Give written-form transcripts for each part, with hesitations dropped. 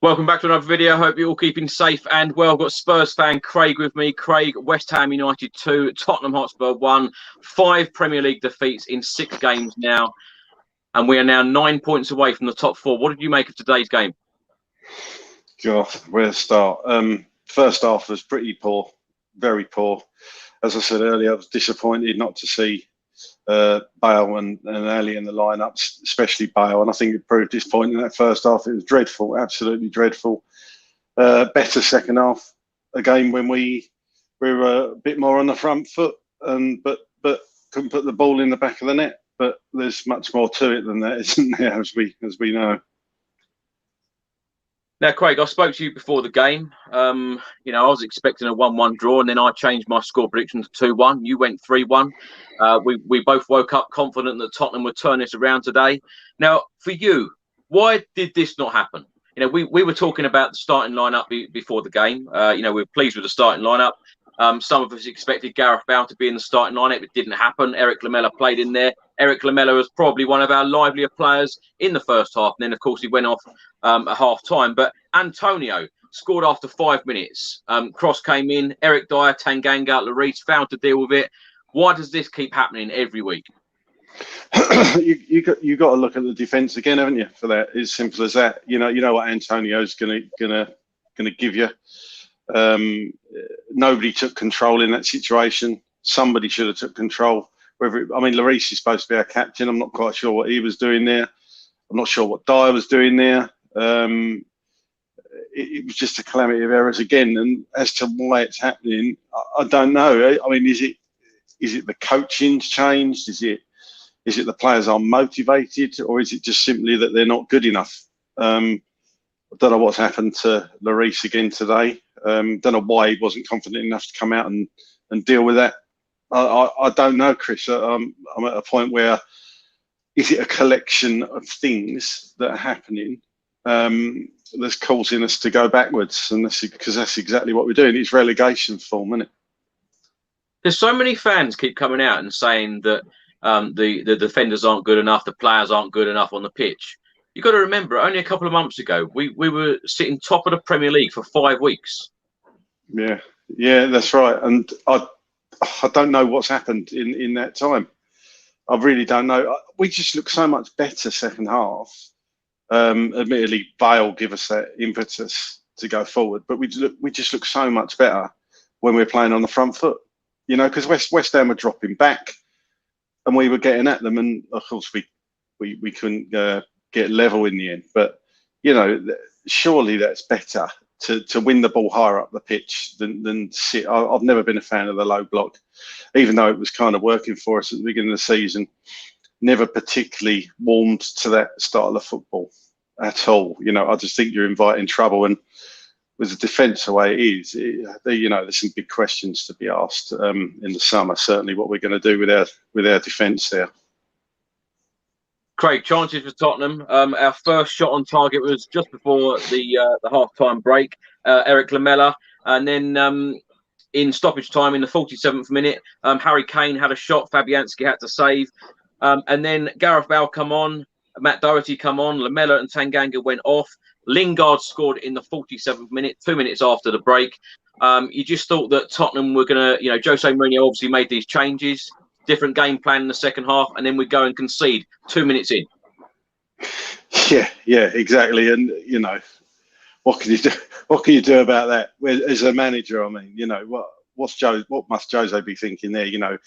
Welcome back to another video. Hope you're all keeping safe and well. I've got Spurs fan Craig with me. Craig, West Ham United 2, Tottenham Hotspur 1. 5 Premier League defeats in 6 games now. And we are now 9 points away from the top 4. What did you make of today's game? God, where to start? First half was pretty poor, very poor. As I said earlier, I was disappointed not to see Bale and Ali in the lineup, especially Bale, and I think it proved his point in that first half. It was dreadful, absolutely dreadful. Better second half, again when we were a bit more on the front foot, but couldn't put the ball in the back of the net. But there's much more to it than that, isn't there? As we know. Now, Craig, I spoke to you before the game. You know, I was expecting a 1-1 draw, and then I changed my score prediction to 2-1. You went 3-1. We both woke up confident that Tottenham would turn this around today. Now, for you, why did this not happen? You know, we were talking about the starting lineup before the game. You know, we're pleased with the starting lineup. Some of us expected Gareth Bale to be in the starting lineup. It didn't happen. Eric Lamela played in there. Eric Lamela was probably one of our livelier players in the first half. And then, of course, he went off at half-time. But Antonio scored after 5 minutes. Cross came in. Eric Dyer, Tanganga, Lloris failed to deal with it. Why does this keep happening every week? you got to look at the defence again, haven't you? For that, it's simple as that. You know what Antonio's gonna give you. Nobody took control in that situation. Somebody should have took control. Lloris is supposed to be our captain. I'm not quite sure what he was doing there. I'm not sure what Dyer was doing there. It was just a calamity of errors again. And as to why it's happening, I don't know. I mean, is it the coaching's changed? Is it the players are motivated, or is it just simply that they're not good enough? I don't know what's happened to Lloris again today. Don't know why he wasn't confident enough to come out and deal with that. I don't know, Chris. I'm at a point where, is it a collection of things that are happening that's causing us to go backwards? And because that's exactly what we're doing. It's relegation form, isn't it? There's so many fans keep coming out and saying that the defenders aren't good enough, the players aren't good enough on the pitch. You've got to remember, only a couple of months ago, we were sitting top of the Premier League for 5 weeks. Yeah, that's right. And I don't know what's happened in that time. I really don't know. We just look so much better second half. Admittedly, Bale give us that impetus to go forward, but we just look so much better when we're playing on the front foot. You know, because West Ham were dropping back, and we were getting at them, and of course we couldn't get level in the end. But you know, surely that's better to win the ball higher up the pitch than sit. I've never been a fan of the low block, even though it was kind of working for us at the beginning of the season. Never particularly warmed to that style of football at all. You know, I just think you're inviting trouble, and with the defence the way it is, you know, there's some big questions to be asked in the summer. Certainly, what we're going to do with our defence there. Craig, chances for Tottenham. Our first shot on target was just before the half-time break. Eric Lamela, and then in stoppage time in the 47th minute, Harry Kane had a shot. Fabianski had to save, and then Gareth Bale come on, Matt Doherty come on, Lamela and Tanganga went off. Lingard scored in the 47th minute, 2 minutes after the break. You just thought that Tottenham were going to, you know, Jose Mourinho obviously made these changes. Different game plan in the second half, and then we go and concede 2 minutes in. Yeah, exactly. And you know, what can you do? What can you do about that as a manager? I mean, you know, what must Jose be thinking there? You know,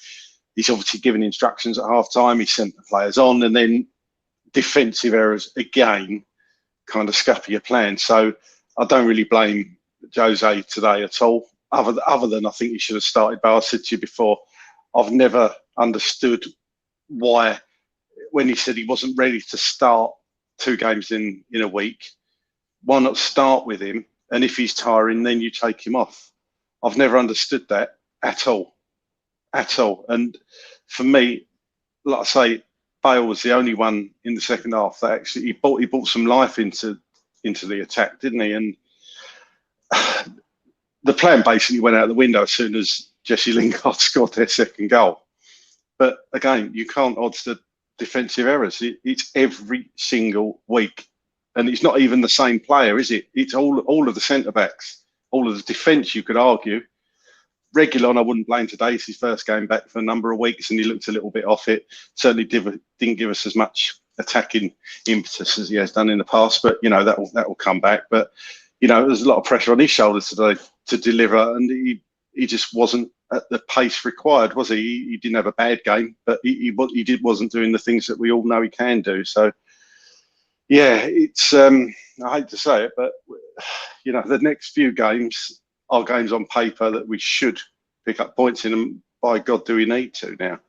he's obviously given instructions at half time. He sent the players on, and then defensive errors again kind of scupper your plan. So I don't really blame Jose today at all. Other than I think he should have started. But I said to you before, I've never understood why, when he said he wasn't ready to start 2 games in a week, why not start with him? And if he's tiring, then you take him off. I've never understood that at all. And for me, like I say, Bale was the only one in the second half that actually he brought some life into the attack, didn't he? And the plan basically went out the window as soon as Jesse Lingard scored their second goal. But again, you can't odds the defensive errors. It's every single week and it's not even the same player, is it? It's all of the centre backs, all of the defence. You could argue. Reguilon, I wouldn't blame today. It's his first game back for a number of weeks, and he looked a little bit off it. Certainly didn't give us as much attacking impetus as he has done in the past. But you know that will come back. But you know there's a lot of pressure on his shoulders today to deliver, and he just wasn't at the pace required, was he? He didn't have a bad game, but he wasn't doing the things that we all know he can do. So yeah, it's I hate to say it, but you know the next few games are games on paper that we should pick up points in, and by God, do we need to now?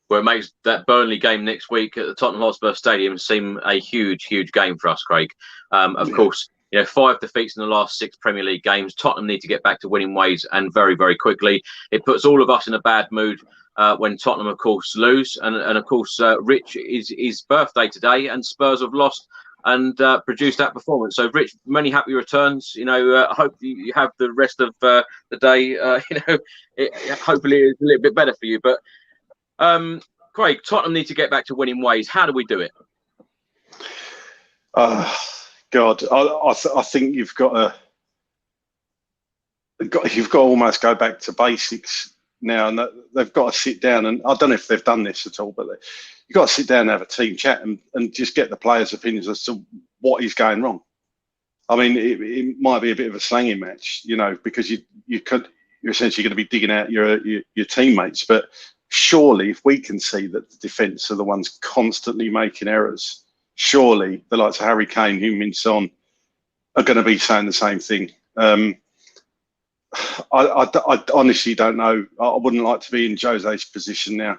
Well, it makes that Burnley game next week at the Tottenham Hotspur Stadium seem a huge game for us, Craig. Of course, you know, 5 defeats in the last 6 Premier League games. Tottenham need to get back to winning ways, and very quickly. It puts all of us in a bad mood when Tottenham, of course, lose. And of course, Rich is his birthday today, and Spurs have lost and produced that performance. So, Rich, many happy returns. You know, I hope you have the rest of the day. You know, hopefully it's a little bit better for you. But Craig, Tottenham need to get back to winning ways. How do we do it? God, I think you've got to almost go back to basics now, and they've got to sit down, and I don't know if they've done this at all, but you've got to sit down and have a team chat and just get the players' opinions as to what is going wrong. I mean, it might be a bit of a slanging match, you know, because you're essentially going to be digging out your teammates, but surely if we can see that the defence are the ones constantly making errors, surely the likes of Harry Kane, Heung-min Son are going to be saying the same thing. I honestly don't know. I wouldn't like to be in Jose's position now.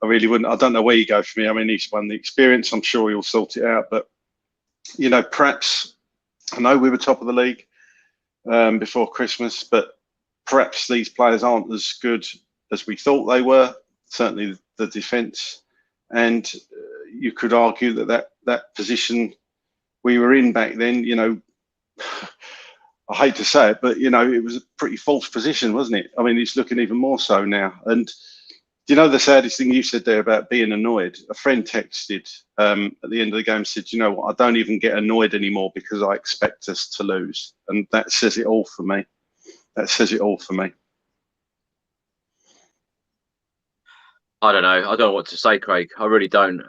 I really wouldn't. I don't know where you go for me. I mean, he's won the experience. I'm sure he'll sort it out. But, you know, perhaps, I know we were top of the league before Christmas, but perhaps these players aren't as good as we thought they were, certainly the defence. And you could argue that position we were in back then, you know, I hate to say it, but, you know, it was a pretty false position, wasn't it? I mean, it's looking even more so now. And, you know, the saddest thing you said there about being annoyed, a friend texted at the end of the game, said, you know what, I don't even get annoyed anymore because I expect us to lose. And that says it all for me. That says it all for me. I don't know. I don't know what to say, Craig. I really don't.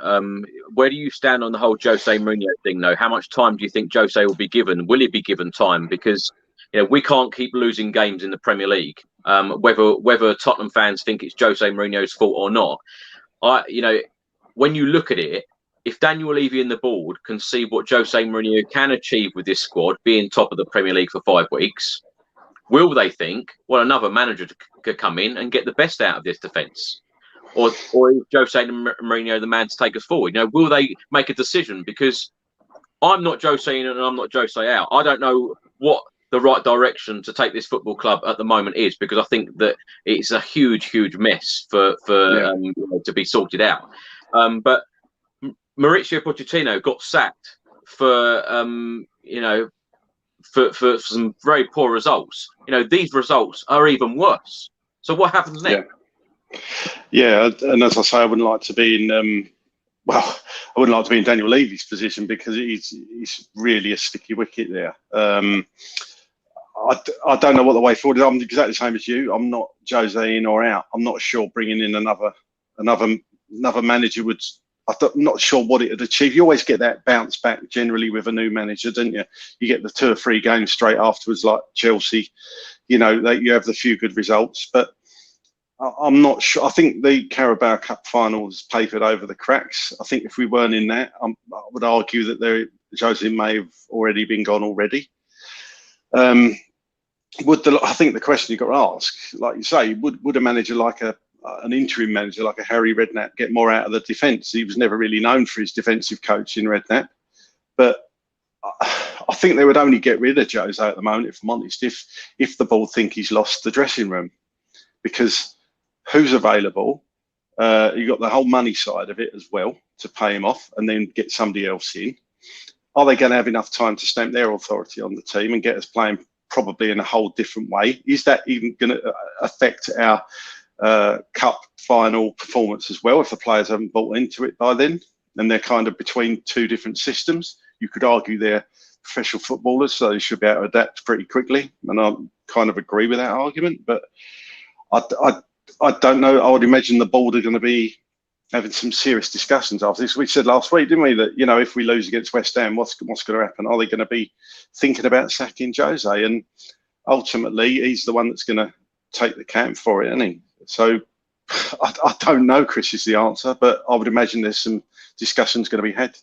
Where do you stand on the whole Jose Mourinho thing, though? How much time do you think Jose will be given? Will he be given time? Because, you know, we can't keep losing games in the Premier League, whether Tottenham fans think it's Jose Mourinho's fault or not. You know, when you look at it, if Daniel Levy and the board can see what Jose Mourinho can achieve with this squad, being top of the Premier League for 5 weeks, will they think, well, another manager could come in and get the best out of this defence? Or is Jose Mourinho the man to take us forward? You know, will they make a decision? Because I'm not Jose in and I'm not Jose out. I don't know what the right direction to take this football club at the moment is, because I think that it's a huge mess for you know, to be sorted out. But Mauricio Pochettino got sacked for you know, for some very poor results. You know, these results are even worse. So what happens next? Yeah, and as I say, I wouldn't like to be in. Well, I wouldn't like to be in Daniel Levy's position because he's really a sticky wicket there. I don't know what the way forward is. I'm exactly the same as you. I'm not Jose in or out. I'm not sure bringing in another manager would. I'm not sure what it would achieve. You always get that bounce back generally with a new manager, don't you? You get the 2 or 3 games straight afterwards, like Chelsea. You know, you have the few good results, but I'm not sure. I think the Carabao Cup final was papered over the cracks. I think if we weren't in that, I would argue that Jose may have already been gone already. I think the question you got to ask, like you say, would a manager like an interim manager like a Harry Redknapp get more out of the defence? He was never really known for his defensive coaching, Redknapp. But I think they would only get rid of Jose at the moment, if I'm honest, if the board think he's lost the dressing room, because who's available? You've got the whole money side of it as well to pay him off and then get somebody else in. Are they going to have enough time to stamp their authority on the team and get us playing probably in a whole different way? Is that even going to affect our cup final performance as well if the players haven't bought into it by then and they're kind of between 2 different systems? you could argue they're professional footballers, so they should be able to adapt pretty quickly. And I kind of agree with that argument. But I don't know. I would imagine the board are going to be having some serious discussions after this. We said last week, didn't we, that, you know, if we lose against West Ham, what's going to happen? Are they going to be thinking about sacking Jose? And ultimately, he's the one that's going to take the camp for it, isn't he? So I don't know, Chris, is the answer, but I would imagine there's some discussions going to be had.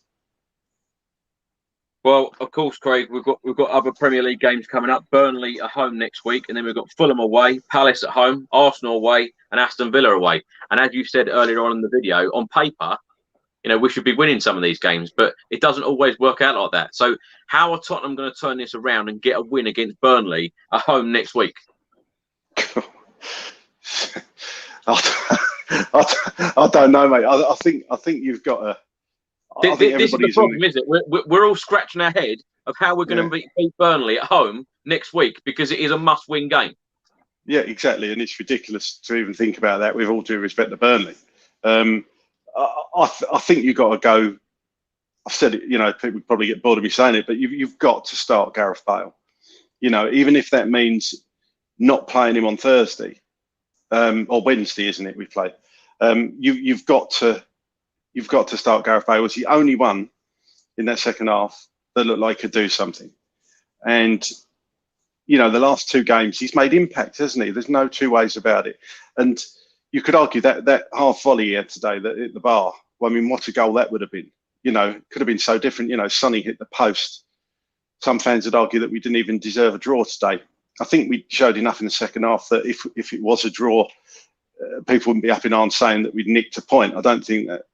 Well, of course, Craig, we've got other Premier League games coming up. Burnley at home next week, and then we've got Fulham away, Palace at home, Arsenal away, and Aston Villa away. And as you said earlier on in the video, on paper, you know, we should be winning some of these games, but it doesn't always work out like that. So how are Tottenham going to turn this around and get a win against Burnley at home next week? I don't know, mate. I think you've got to. This is the problem, isn't it? We're all scratching our head of how we're going to beat Burnley at home next week, because it is a must-win game. Yeah, exactly, and it's ridiculous to even think about that. With all due respect to Burnley, I think you've got to go. I've said it. You know, people probably get bored of me saying it, but you've got to start Gareth Bale. You know, even if that means not playing him on Thursday or Wednesday, isn't it? We play. You've got to start Gareth Bale. He was the only one in that second half that looked like could do something. And, you know, the last two games, he's made impact, hasn't he? There's no two ways about it. And you could argue that half volley he had today that hit the bar. Well, I mean, what a goal that would have been. You know, it could have been so different. You know, Sonny hit the post. Some fans would argue that we didn't even deserve a draw today. I think we showed enough in the second half that if it was a draw, people wouldn't be up in arms saying that we'd nicked a point. I don't think that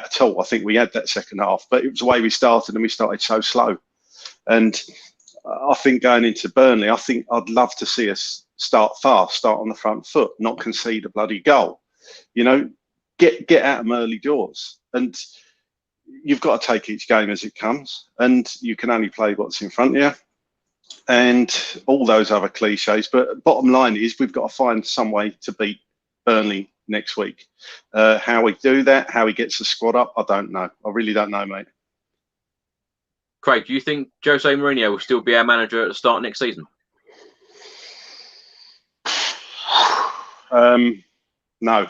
at all. I think we had that second half, but it was the way we started, and we started so slow. And I think going into Burnley, I think I'd love to see us start fast, start on the front foot, not concede a bloody goal. You know, get at them early doors. And you've got to take each game as it comes, and you can only play what's in front of you. And all those other cliches. But bottom line is, we've got to find some way to beat Burnley next week. How we do that, how he gets the squad up, I don't know. I really don't know, mate. Craig, do you think Jose Mourinho will still be our manager at the start of next season? No, I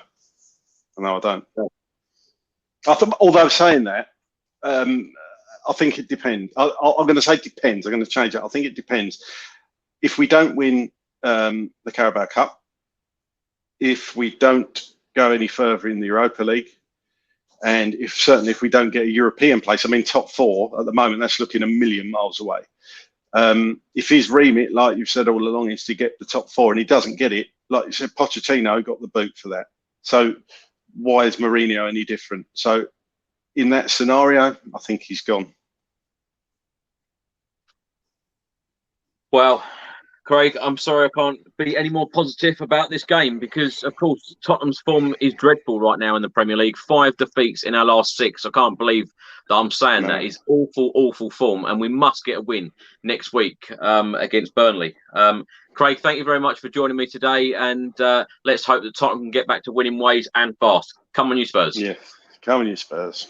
don't. Although saying that, I think it depends. I'm going to say depends. I'm going to change it. I think it depends. If we don't win the Carabao Cup, if we don't go any further in the Europa League, and certainly if we don't get a European place, I mean, top four at the moment, that's looking a million miles away. If his remit, like you've said all along, is to get the top four and he doesn't get it, like you said, Pochettino got the boot for that. So why is Mourinho any different? So in that scenario, I think he's gone. Well, Craig, I'm sorry I can't be any more positive about this game, because, of course, Tottenham's form is dreadful right now in the Premier League. 5 defeats in our last 6. I can't believe that I'm saying that. It's awful, awful form, and we must get a win next week against Burnley. Craig, thank you very much for joining me today, and let's hope that Tottenham can get back to winning ways and fast. Come on, you Spurs. Yeah, come on, you Spurs.